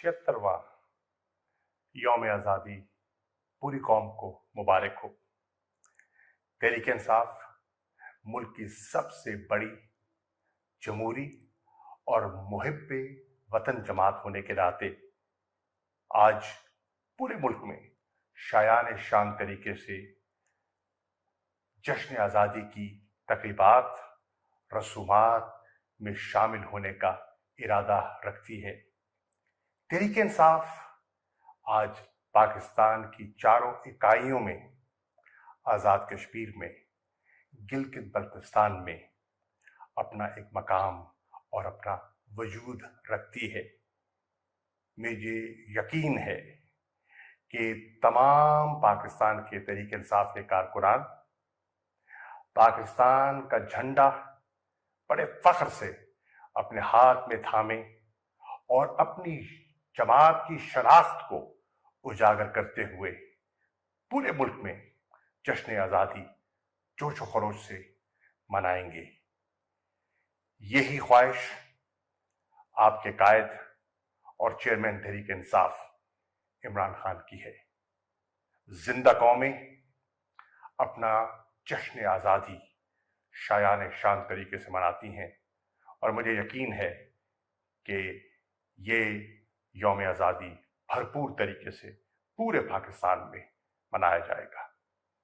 76वां यौम आज़ादी पूरी कौम को मुबारक हो। तहरीक इंसाफ मुल्क की सबसे बड़ी जमहूरी और मुहिब्बे वतन जमात होने के नाते आज पूरे मुल्क में शायान शान तरीके से जश्न आज़ादी की तकरीबात रसूमात में शामिल होने का इरादा रखती है। तहरीक इंसाफ आज पाकिस्तान की चारों इकाइयों में, आज़ाद कश्मीर में, गिलगित बल्तिस्तान में अपना एक मकाम और अपना वजूद रखती है। मुझे यकीन है कि तमाम पाकिस्तान के तहरीक इंसाफ के कारकुनान पाकिस्तान का झंडा बड़े फख्र से अपने हाथ में थामे और अपनी जमात की शनाख्त को उजागर करते हुए पूरे मुल्क में जश्न आज़ादी जोश व खरोश से मनाएंगे। यही ख्वाहिश आपके कायद और चेयरमैन तहरीक इंसाफ इमरान खान की है। जिंदा कौमें अपना जश्न आज़ादी शायान शान तरीके से मनाती हैं और मुझे यकीन है कि ये यौम आज़ादी भरपूर तरीके से पूरे पाकिस्तान में मनाया जाएगा।